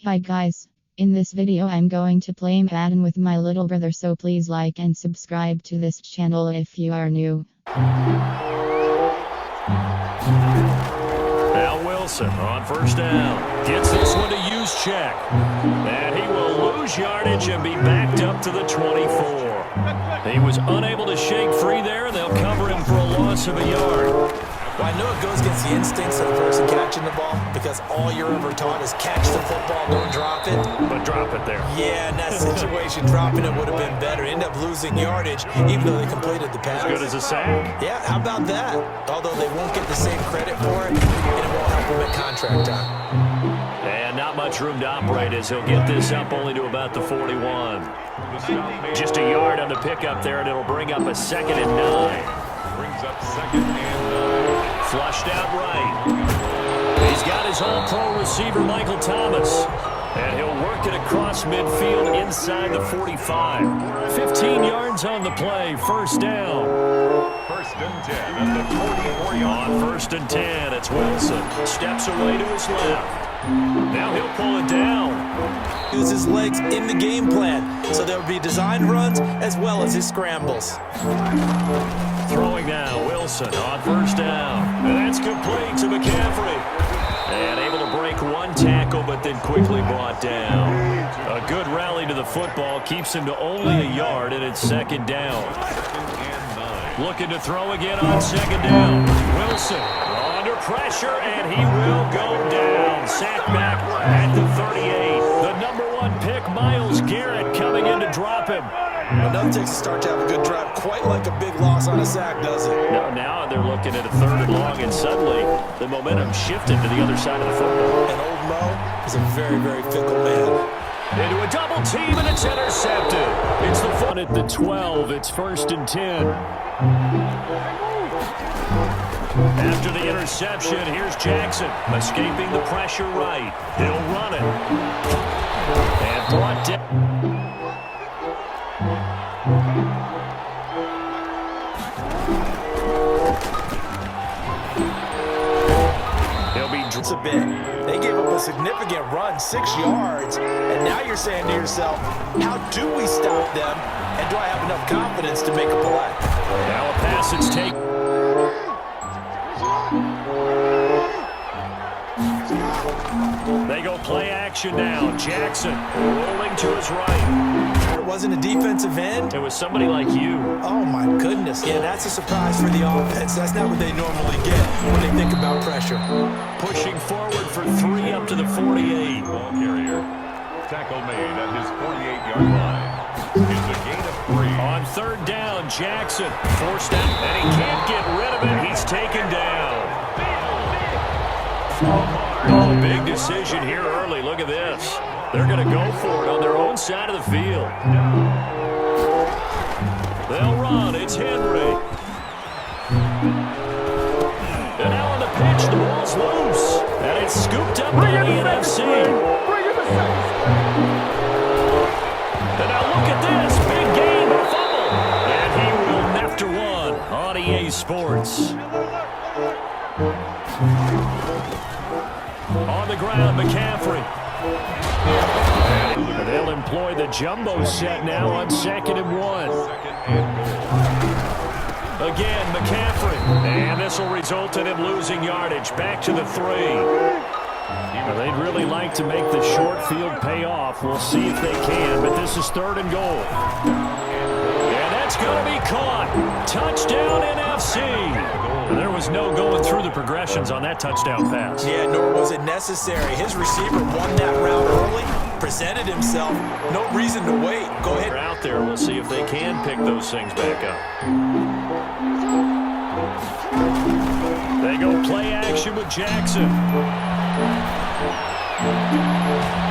Hi guys, in this video I'm going to play Madden with my little brother, so please like and subscribe to this channel if you are new. Now Wilson on first down. Gets this one to Juszczyk. And he will lose yardage and be backed up to the 24. He was unable to shake free there, and they'll cover him for a loss of a yard. Well, I know it goes against the instincts of the person catching the ball because all you're ever taught is catch the football, don't drop it. But drop it there. Yeah, in that situation, dropping it would have been better. End up losing yardage, even though they completed the pass. As good as a sack. Yeah, how about that? Although they won't get the same credit for it, and it won't help them at contract time. And not much room to operate as he'll get this up only to about the 41. Just a yard on the pickup there, and it'll bring up a 2nd and 9. Brings up 2nd and 9. Flushed out right. He's got his all-pro receiver, Michael Thomas. And he'll work it across midfield inside the 45. 15 yards on the play, first down. 1st and 10 at the 44-yard. On 1st and 10, it's Wilson. Steps away to his left. Now he'll pull it down. Use his legs in the game plan, so there will be designed runs as well as his scrambles. Throwing now, Wilson on 1st down. And that's complete to McCaffrey. And able to break one tackle, but then quickly brought down. A good rally to the football keeps him to only a yard, and it's 2nd down. 2nd and 9. Looking to throw again on 2nd down. Wilson under pressure, and he will go down. Sacked back at the 38. The number 1 pick, Myles Garrett, coming in to drop him. Well, nothing takes a start to have a good drive quite like a big loss on a sack, does it? No, now they're looking at a 3rd and long, and suddenly the momentum shifted to the other side of the football. And old Mo is a very, very fickle man. Into a double team, and it's intercepted. It's the fun at the 12. It's 1st and 10. After the interception, here's Jackson, escaping the pressure right. He'll run it. And brought down. He'll be It's a bit. They gave up a significant run, 6 yards, and now you're saying to yourself, how do we stop them, and do I have enough confidence to make a play? now a pass it's taken. They go play action now. Jackson rolling to his right. It wasn't a defensive end. It was somebody like you. Oh, my goodness. Yeah, that's a surprise for the offense. That's not what they normally get when they think about pressure. Pushing forward for 3 up to the 48. Ball carrier. Tackle made at his 48-yard line. It's a gain of 3. On 3rd down, Jackson forced out, and he can't get rid of it. He's taken down. Big decision here early. Look at this. They're going to go for it on their own side of the field. They'll run. It's Henry. And now on the pitch, the ball's loose. And it's scooped up by the NFC. And now look at this. Big game. Fumble. And he will after one on EA Sports. On the ground, McCaffrey. And they'll employ the jumbo set now on 2nd and 1. Again, McCaffrey. And this will result in him losing yardage. Back to the 3. Now, they'd really like to make the short field pay off. We'll see if they can, but this is 3rd and goal. And that's going to be caught. Touchdown NFC. There was no going through the progressions on that touchdown pass. Yeah, nor was it necessary. His receiver won that route early, presented himself. No reason to wait. Go ahead. They're out there. We'll see if they can pick those things back up. They go play action with Jackson.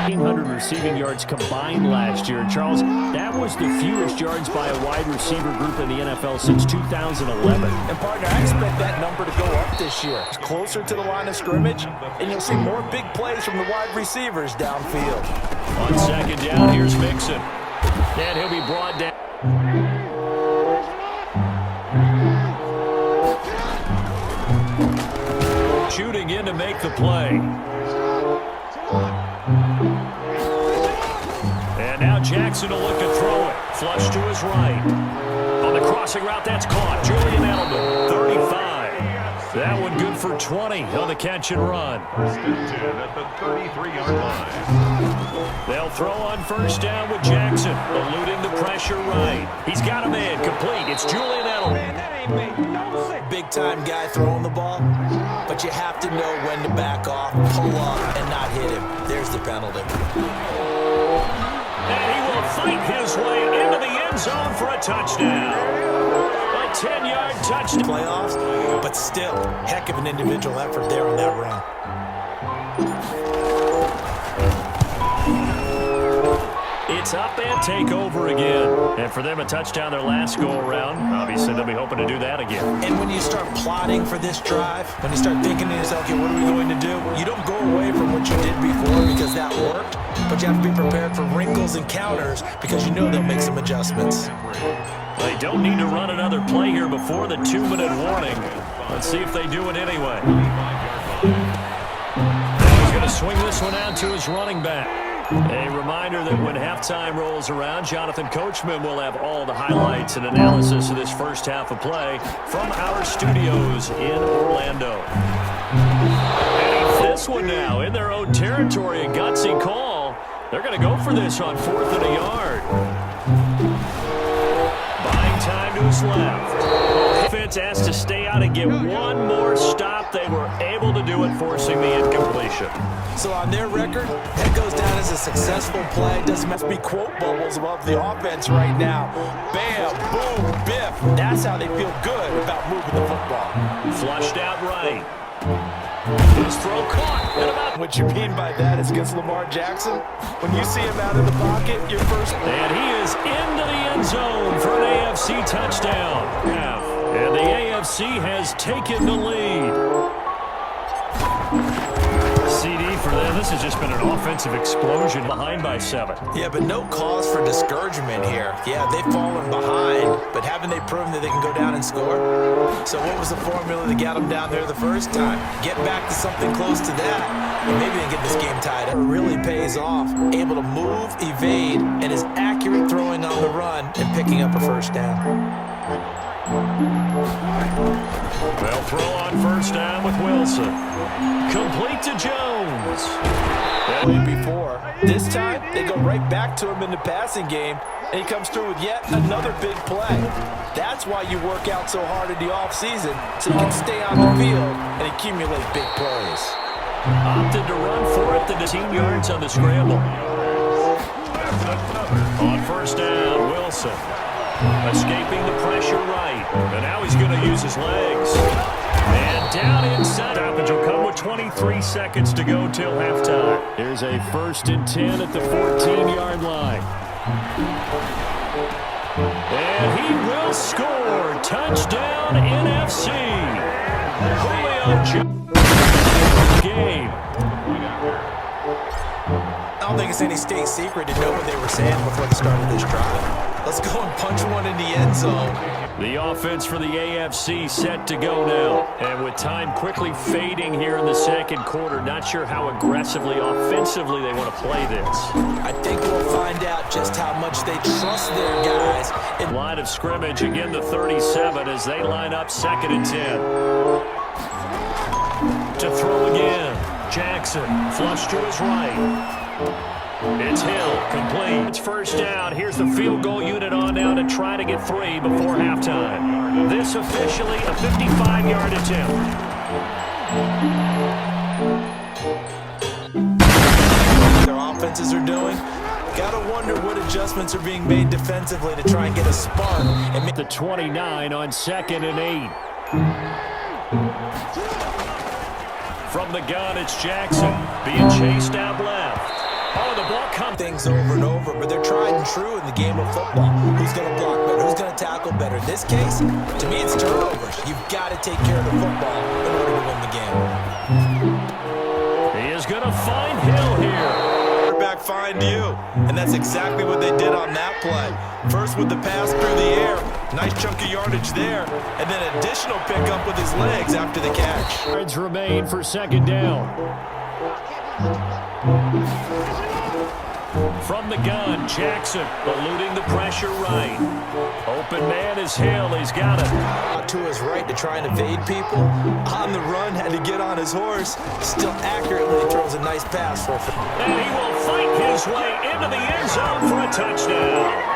1,800 receiving yards combined last year. Charles, that was the fewest yards by a wide receiver group in the NFL since 2011. And partner, I expect that number to go up this year. It's closer to the line of scrimmage, and you'll see more big plays from the wide receivers downfield. On 2nd down, here's Mixon. And he'll be brought down. Shooting in to make the play. Jackson will look to throw it. Flush to his right. On the crossing route, that's caught. Julian Edelman, 35. That one good for 20 on the catch and run. First and 10 at the 33-yard line. They'll throw on first down with Jackson, eluding the pressure right. He's got a man complete. It's Julian Edelman. Big-time guy throwing the ball, but you have to know when to back off, pull up, and not hit him. There's the penalty. And he will fight his way into the end zone for a touchdown. A 10-yard touchdown. Playoffs, but still, heck of an individual effort there on that run. It's up and take over again. And for them, a touchdown their last go-around. Obviously, they'll be hoping to do that again. And when you start plotting for this drive, when you start thinking to yourself, okay, what are we going to do? You don't go away from what you did before because that worked, but you have to be prepared for wrinkles and counters because you know they'll make some adjustments. They don't need to run another play here before the 2-minute warning. Let's see if they do it anyway. He's going to swing this one out to his running back. A reminder that when halftime rolls around, Jonathan Coachman will have all the highlights and analysis of this first half of play from our studios in Orlando. And this one now in their own territory, a gutsy call. They're going to go for this on 4th and a yard. Buying time to his left. Defense asked to stay out and get one more stop. They were able to do it, forcing the incompletion. So on their record, that goes down as a successful play. Doesn't have to be quote bubbles above the offense right now. Bam, boom, biff. That's how they feel good about moving the football. Flushed out right. His throw caught. What you mean by that is against Lamar Jackson, when you see him out of the pocket, your first... And he is into the end zone for an AFC touchdown. And the AFC has taken the lead. CD for them. This has just been an offensive explosion, behind by 7. Yeah, but no cause for discouragement here. Yeah, they've fallen behind, but haven't they proven that they can go down and score? So what was the formula that got them down there the first time? Get back to something close to that, and maybe they get this game tied up. It really pays off. Able to move, evade, and is accurate throwing on the run and picking up a first down. They'll throw on first down with Wilson. Complete to Jones. Before. This time, they go right back to him in the passing game, and he comes through with yet another big play. That's why you work out so hard in the offseason, so you can stay on the field and accumulate big plays. Opted to run for it, the 10 yards on the scramble. On first down, Wilson. Escaping the pressure right. And now he's going to use his legs. And down inside. Stoppage will come with 23 seconds to go till halftime. Here's a 1st and 10 at the 14-yard line. And he will score. Touchdown, NFC. Julio Jones. Game. I don't think it's any state secret to know what they were saying before the start of this drive. Let's go and punch one in the end zone. The offense for the AFC set to go now. And with time quickly fading here in the second quarter, not sure how aggressively, offensively they want to play this. I think we'll find out just how much they trust their guys. Line of scrimmage, again the 37 as they line up 2nd and 10. To throw again. Jackson, flush to his right. It's Hill, complete. It's first down. Here's the field goal unit on now to try to get 3 before halftime. This officially a 55-yard attempt. Their offenses are doing. Gotta wonder what adjustments are being made defensively to try and get a spark. And The 29 on 2nd and 8. From the gun, it's Jackson being chased out left. Oh, the ball comes. Things over and over, but they're tried and true in the game of football. Who's going to block better? Who's going to tackle better? In this case, to me, it's turnovers. You've got to take care of the football in order to win the game. He is going to find Hill here. Quarterback find you, and that's exactly what they did on that play. First with the pass through the air, nice chunk of yardage there, and then additional pickup with his legs after the catch. Yards remain for 2nd down. From the gun, Jackson eluding the pressure right. Open man is Hill. He's got it. To his right to try and evade people. On the run, had to get on his horse. Still accurately throws a nice pass for him. And he will fight his way into the end zone for a touchdown.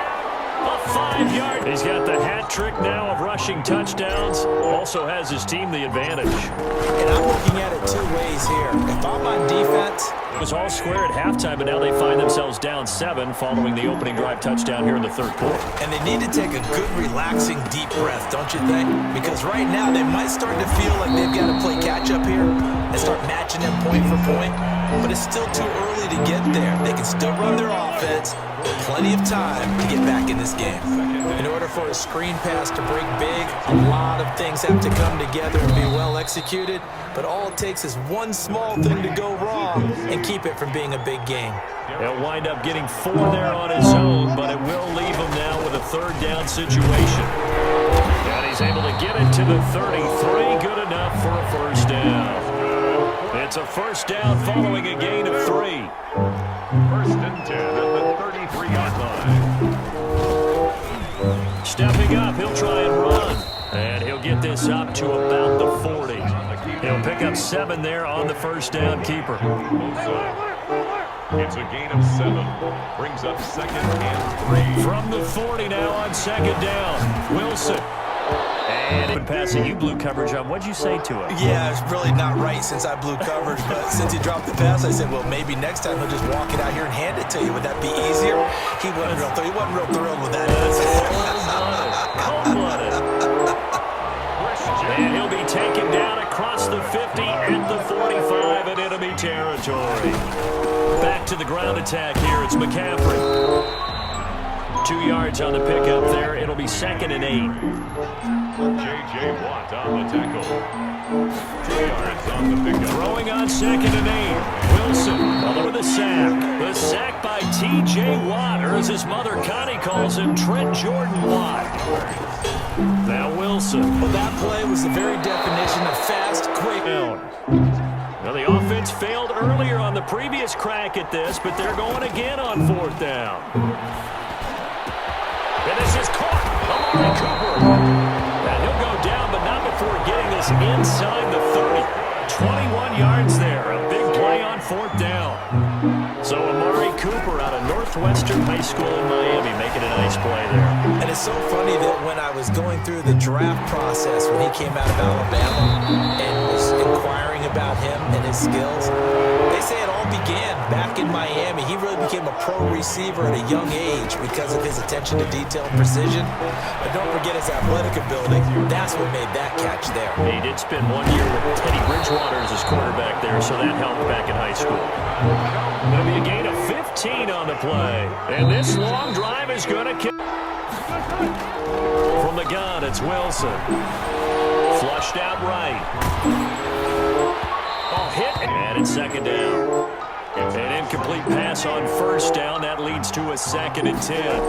A 5-yard. He's got the hat trick now of rushing touchdowns. Also has his team the advantage. And I'm looking at it two ways here. If I'm on defense, it was all square at halftime, but now they find themselves down 7 following the opening drive touchdown here in the third quarter. And they need to take a good, relaxing, deep breath, don't you think? Because right now they might start to feel like they've got to play catch-up here and start matching them point for point. But it's still too early to get there. They can still run their offense. Plenty of time to get back in this game. In order for a screen pass to break big, a lot of things have to come together and be well executed. But all it takes is one small thing to go wrong and keep it from being a big game. He'll wind up getting 4 there on his own, but it will leave him now with a third down situation. And he's able to get it to the 33. Good enough for a first down. It's a first down following a gain of 3. First and 10 at the 33-yard line. Stepping up, he'll try and run. And he'll get this up to about the 40. He'll pick up 7 there on the first down keeper. It's a gain of 7. Brings up second and 3. From the 40 now on second down. Wilson. And passing you blew coverage on. What'd you say to it? Yeah, it's really not right since I blew coverage, but since he dropped the pass, I said, well, maybe next time he'll just walk it out here and hand it to you. Would that be easier? He wasn't real thrilled with that. Cold-blooded. And he'll be taken down across the 50 at the 45 in enemy territory. Back to the ground attack here. It's McCaffrey. 2 yards on the pickup there. It'll be second and 8. J.J. Watt on the tackle. 2 yards on the pickup. Throwing on second and 8. Wilson with a sack. The sack by T.J. Watt, or as his mother Connie calls him, Trent Jordan Watt. Now Wilson. Well, that play was the very definition of fast, quick. Now the offense failed earlier on the previous crack at this, but they're going again on 4th down. And this is caught. Amari Cooper. And he'll go down, but not before getting this inside the 30. 21 yards there. A big play on 4th down. So Amari Cooper out of Northwestern High School in Miami making a nice play there. And it's so funny that when I was going through the draft process when he came out of Alabama and was inquiring about him and his skills, they say it all began back in Miami. He really became a pro receiver at a young age because of his attention to detail and precision. But don't forget his athletic ability. That's what made that catch there. He did spend 1 year with Teddy Bridgewater as his quarterback there, so that helped back in high school. It'll be a gain of 15 on the play. And this long drive is going to kill. From the gun, it's Wilson. Flushed out right. Oh, hit. And it's second down. An incomplete pass on first down. That leads to a second and 10.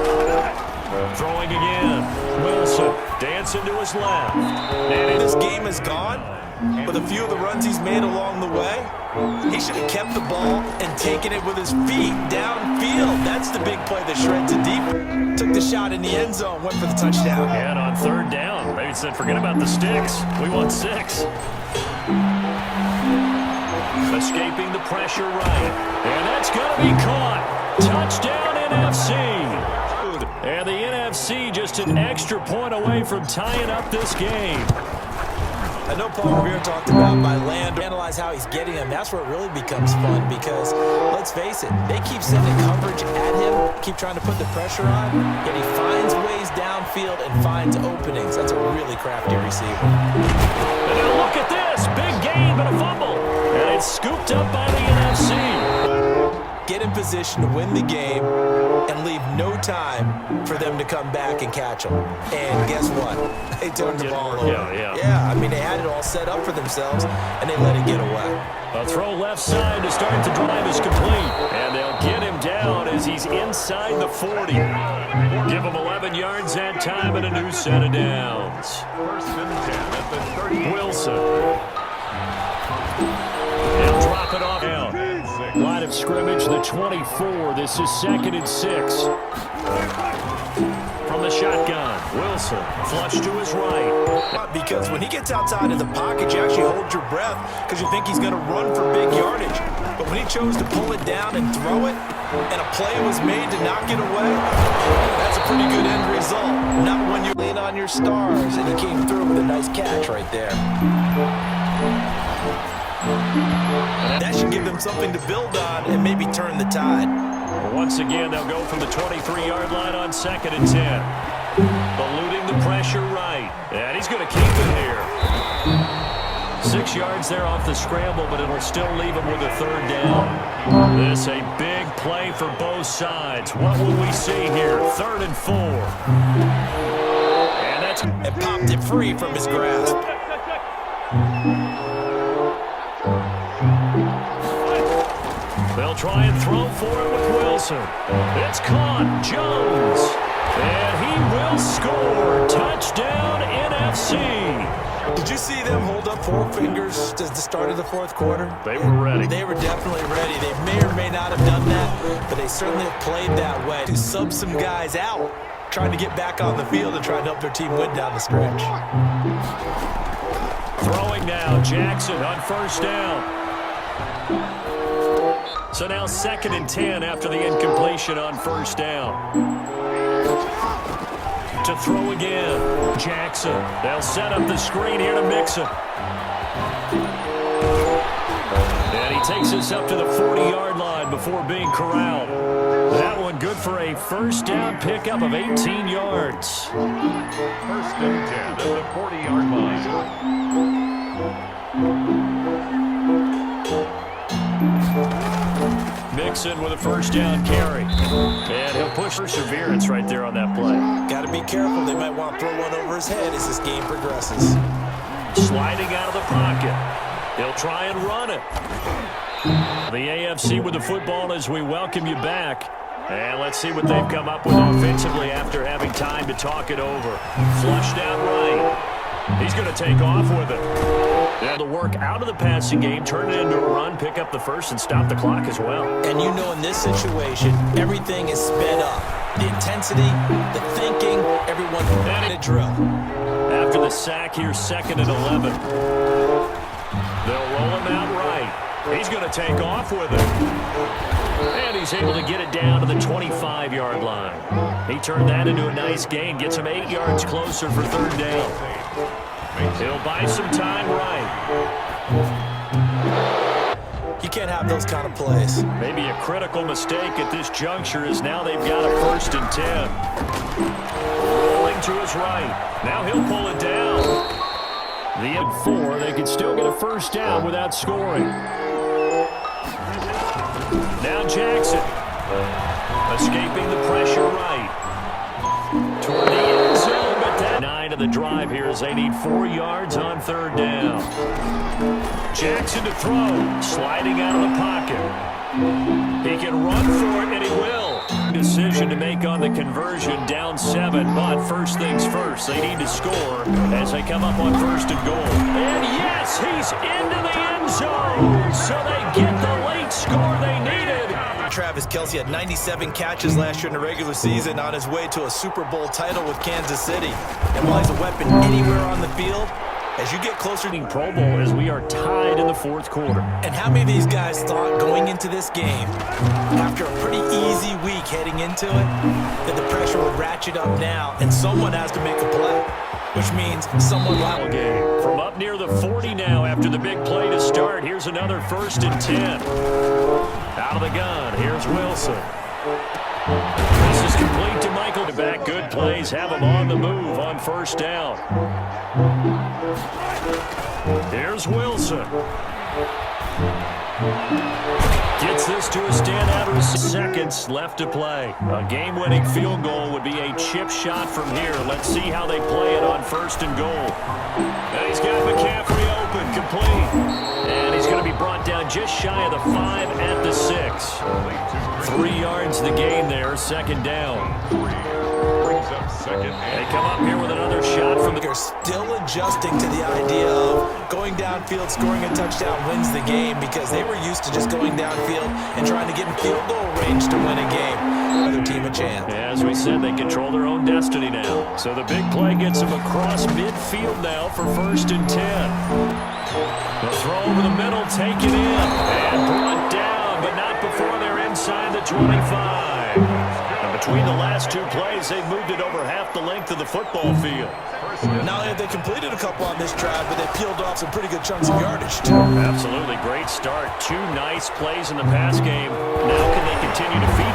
Throwing again. Wilson dancing to his left. And this game is gone. With a few of the runs he's made along the way, he should have kept the ball and taken it with his feet downfield. That's the big play that shreds it deep. Took the shot in the end zone, went for the touchdown. And on 3rd down, maybe said, forget about the sticks. We want 6. Escaping the pressure right. And that's going to be caught. Touchdown NFC. And the NFC just an extra point away from tying up this game. I know Paul Revere talked about by land, analyze how he's getting him. That's where it really becomes fun because, let's face it, they keep sending coverage at him, keep trying to put the pressure on, yet he finds ways downfield and finds openings. That's a really crafty receiver. And now look at this. Big gain, but a fumble. And it's scooped up by the NFC. Get in position to win the game and leave no time for them to come back and catch them. And guess what? They turned the ball over. Yeah, I mean, they had it all set up for themselves, and they let it get away. A throw left side to start the drive is complete. And they'll get him down as he's inside the 40. Give him 11 yards that time and a new set of downs. First and 10 at the 30. Wilson. He'll drop it off. Line of of scrimmage, the 24. This is 2nd and 6. From the shotgun, Wilson, flush to his right. Because when he gets outside of the pocket, you actually hold your breath because you think he's going to run for big yardage. But when he chose to pull it down and throw it, and a play was made to knock it away, that's a pretty good end result. Not when you lean on your stars, and he came through with a nice catch right there. That should give them something to build on and maybe turn the tide. Once again, they'll go from the 23-yard line on 2nd and 10. Eluding the pressure right. And he's going to keep it here. 6 yards there off the scramble, but it'll still leave him with a 3rd down. This a big play for both sides. What will we see here? 3rd and 4. And popped it free from his grasp. They'll try and throw for it with Wilson. It's caught. Jones. And he will score. Touchdown, NFC. Did you see them hold up 4 fingers at the start of the 4th quarter? They were ready. They were definitely ready. They may or may not have done that, but they certainly have played that way to sub some guys out, trying to get back on the field and trying to help their team win down the stretch. Throwing now, Jackson on 1st down. So now 2nd and 10 after the incompletion on 1st down. To throw again, Jackson. They'll set up the screen here to Mixon. And he takes us up to the 40-yard line before being corralled. That one good for a 1st down pickup of 18 yards. 1st and 10 at the 40-yard line. Mixon with a 1st down carry. And he'll push perseverance right there on that play. Got to be careful. They might want to throw one over his head as this game progresses. Sliding out of the pocket. He'll try and run it. The AFC with the football as we welcome you back. And let's see what they've come up with offensively after having time to talk it over. Flushed out right. He's going to take off with it. And the work out of the passing game, turn it into a run, pick up the 1st, and stop the clock as well. And you know in this situation, everything is sped up. The intensity, the thinking, everyone in a drill. After the sack here, 2nd and 11. They'll roll him out right. He's going to take off with it. And he's able to get it down to the 25-yard line. He turned that into a nice gain, gets him 8 yards closer for 3rd down. He'll buy some time right. You can't have those kind of plays. Maybe a critical mistake at this juncture is now they've got a 1st and 10. Rolling to his right. Now he'll pull it down. The end 4, they could still get a 1st down without scoring. Now Jackson. Escaping the pressure right. Toward the end zone, but that 9 of the drive here as they need 4 yards on 3rd down. Jackson to throw. Sliding out of the pocket. He can run for it, and he will. Decision to make on the conversion, down 7, but first things first, they need to score as they come up on 1st and goal. And yes, he's into the end zone, so they get the late score they needed. Travis Kelce had 97 catches last year in the regular season on his way to a Super Bowl title with Kansas City. And while he's a weapon anywhere on the field, as you get closer to Pro Bowl as we are tied in the 4th quarter. And how many of these guys thought going into this game, after a pretty easy week heading into it, that the pressure would ratchet up now and someone has to make a play, which means someone will game. From up near the 40 now after the big play to start, here's another 1st and 10. Out of the gun, here's Wilson. This is complete to Michael. Back, good plays, have him on the move on 1st down. Here's Wilson. Gets this to a standout. Seconds left to play. A game-winning field goal would be a chip shot from here. Let's see how they play it on 1st and goal. And he's got McCaffrey open, complete. And he's going to be brought down just shy of the 5 at the 6. 3 yards the gain there, 2nd down. Brings up second They and come up here with another shot from the... They're still adjusting to the idea of going downfield, scoring a touchdown wins the game, because they were used to just going downfield and trying to get in field goal range to win a game. Other team a chance. As we said, they control their own destiny now. So the big play gets them across midfield now for 1st and 10. The throw over the middle, taken in, and brought down, but not before they're inside the 25. And between the last two plays, they've moved it over half the length of the football field. Not only have they completed a couple on this drive, but they peeled off some pretty good chunks of yardage, too. Absolutely great start. 2 nice plays in the pass game. Now can they continue to feed